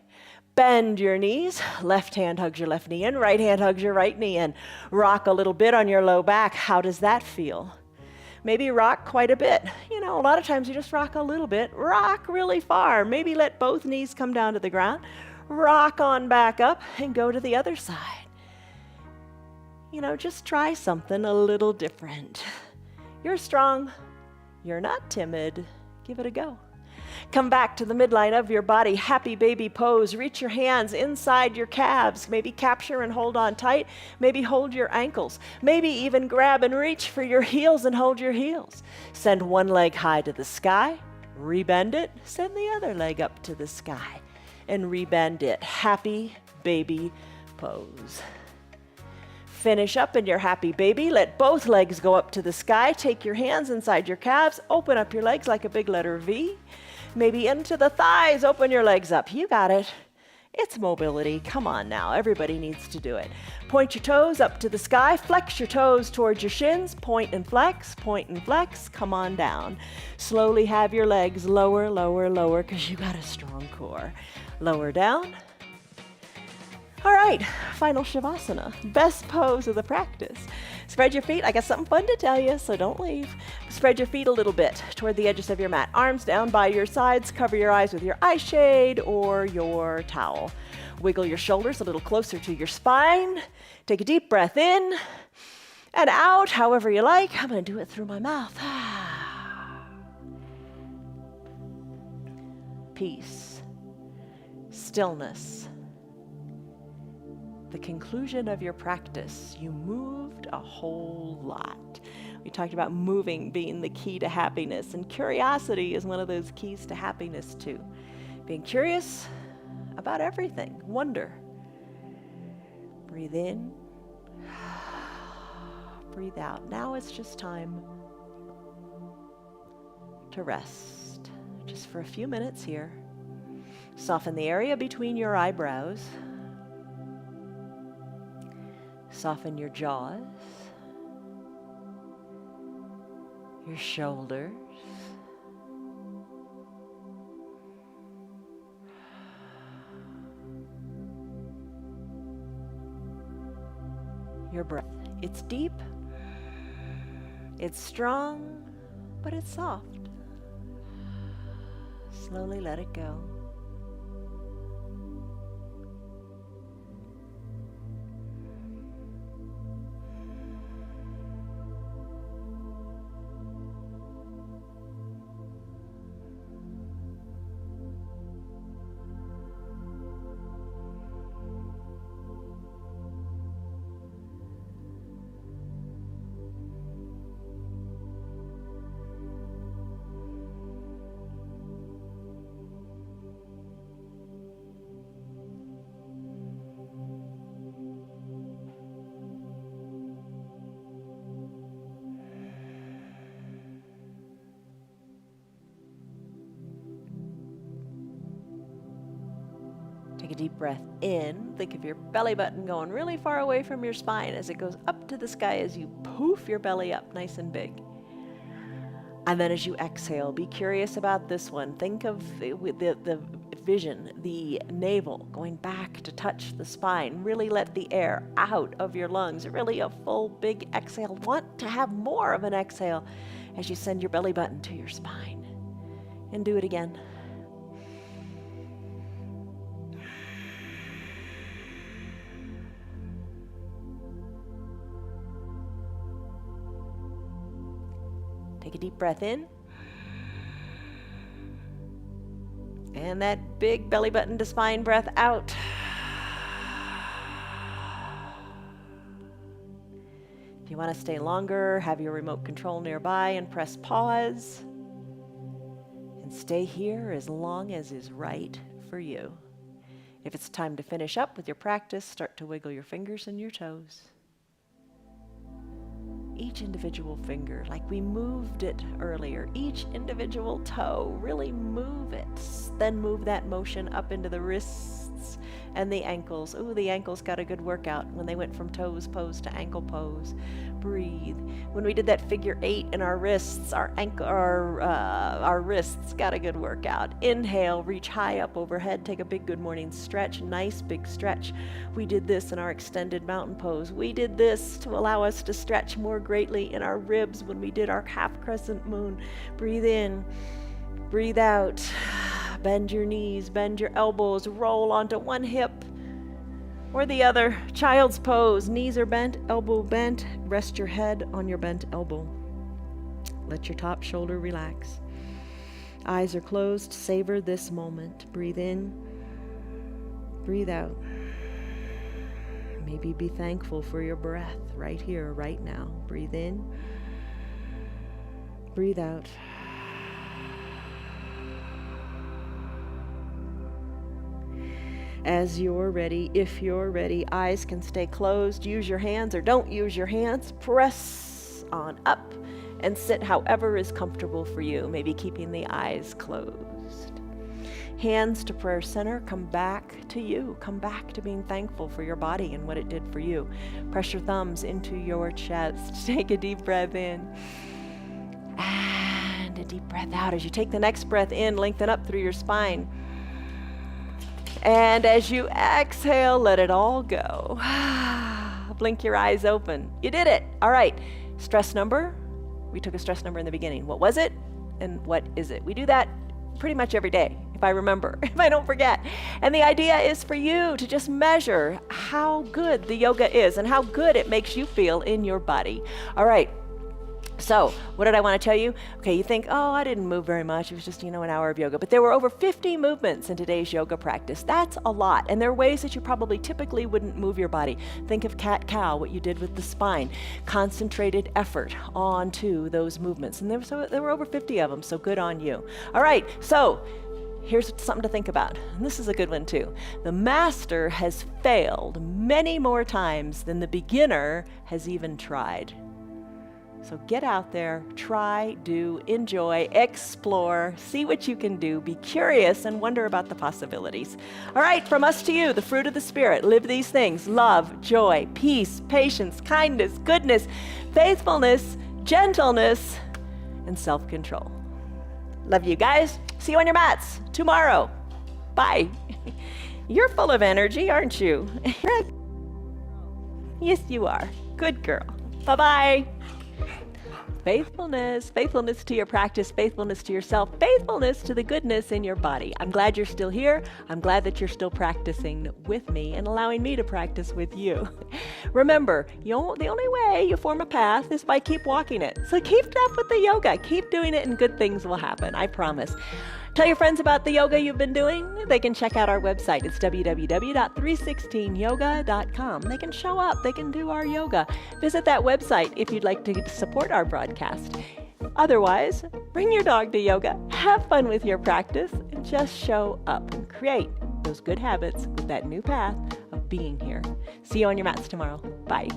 Bend your knees. Left hand hugs your left knee in, right hand hugs your right knee in. Rock a little bit on your low back. How does that feel? Maybe rock quite a bit. You know, a lot of times you just rock a little bit. Rock really far. Maybe let both knees come down to the ground. Rock on back up and go to the other side. You know, just try something a little different. You're strong. You're not timid. Give it a go. Come back to the midline of your body, happy baby pose. Reach your hands inside your calves. Maybe capture and hold on tight. Maybe hold your ankles. Maybe even grab and reach for your heels and hold your heels. Send one leg high to the sky. Rebend it. Send the other leg up to the sky and rebend it. Happy baby pose. Finish up in your happy baby. Let both legs go up to the sky. Take your hands inside your calves. Open up your legs like a big letter V. Maybe into the thighs. Open your legs up. You got it. It's mobility. Come on now. Everybody needs to do it. Point your toes up to the sky. Flex your toes towards your shins. Point and flex. Point and flex. Come on down. Slowly have your legs lower, lower, lower, because you got a strong core. Lower down. All right, final Shavasana, best pose of the practice. Spread your feet. I got something fun to tell you, so don't leave. Spread your feet a little bit toward the edges of your mat. Arms down by your sides. Cover your eyes with your eye shade or your towel. Wiggle your shoulders a little closer to your spine. Take a deep breath in and out, however you like. I'm going to do it through my mouth. Peace, stillness. The conclusion of your practice, you moved a whole lot. We talked about moving being the key to happiness, and curiosity is one of those keys to happiness too. Being curious about everything, wonder. Breathe in, breathe out. Now it's just time to rest, just for a few minutes here. Soften the area between your eyebrows. Soften your jaws, your shoulders, your breath. It's deep, it's strong, but it's soft. Slowly let it go. Take a deep breath in. Think of your belly button going really far away from your spine as it goes up to the sky as you poof your belly up nice and big. And then as you exhale, be curious about this one. Think of the vision, the navel going back to touch the spine. Really let the air out of your lungs. Really a full big exhale. Want to have more of an exhale as you send your belly button to your spine. And do it again. Take a deep breath in. And that big belly button to spine breath out. If you want to stay longer, have your remote control nearby and press pause. And stay here as long as is right for you. If it's time to finish up with your practice, start to wiggle your fingers and your toes. Each individual finger, like we moved it earlier, each individual toe, really move it. Then move that motion up into the wrists and the ankles. Ooh, the ankles got a good workout when they went from toes pose to ankle pose. Breathe. When we did that figure 8 in our wrists, our wrists got a good workout. Inhale, reach high up overhead, take a big good morning stretch, nice big stretch. We did this in our extended mountain pose. We did this to allow us to stretch more greatly in our ribs when we did our half crescent moon. Breathe in, breathe out. Bend your knees, bend your elbows, roll onto one hip or the other. Child's pose, knees are bent, elbow bent. Rest your head on your bent elbow. Let your top shoulder relax. Eyes are closed. Savor this moment. Breathe in. Breathe out. Maybe be thankful for your breath right here, right now. Breathe in. Breathe out. As you're ready, if you're ready, eyes can stay closed. Use your hands or don't use your hands. Press on up and sit however is comfortable for you, maybe keeping the eyes closed. Hands to prayer center. Come back to you. Come back to being thankful for your body and what it did for you. Press your thumbs into your chest. Take a deep breath in. And a deep breath out. As you take the next breath in, lengthen up through your spine. And as you exhale, let it all go. Blink your eyes open. You did it. All right. Stress number. We took a stress number in the beginning. What was it? And what is it? We do that pretty much every day, if I remember, if I don't forget. And the idea is for you to just measure how good the yoga is and how good it makes you feel in your body. All right. So what did I want to tell you? Okay, you think, oh, I didn't move very much. It was just, an hour of yoga. But there were over 50 movements in today's yoga practice. That's a lot. And there are ways that you probably typically wouldn't move your body. Think of cat-cow, what you did with the spine. Concentrated effort onto those movements. And there were over 50 of them, so good on you. All right, so here's something to think about. And this is a good one too. The master has failed many more times than the beginner has even tried. So get out there, try, do, enjoy, explore, see what you can do, be curious, and wonder about the possibilities. All right, from us to you, the fruit of the Spirit. Live these things: love, joy, peace, patience, kindness, goodness, faithfulness, gentleness, and self-control. Love you guys. See you on your mats tomorrow. Bye. You're full of energy, aren't you? Yes, you are. Good girl. Bye-bye. Faithfulness to your practice, faithfulness to yourself, faithfulness to the goodness in your body. I'm glad you're still here. I'm glad that you're still practicing with me and allowing me to practice with you. Remember, the only way you form a path is by keep walking it. So keep up with the yoga. Keep doing it and good things will happen. I promise. Tell your friends about the yoga you've been doing. They can check out our website. It's www.316yoga.com. They can show up. They can do our yoga. Visit that website if you'd like to support our broadcast. Otherwise, bring your dog to yoga. Have fun with your practice and just show up and create those good habits with that new path of being here. See you on your mats tomorrow. Bye.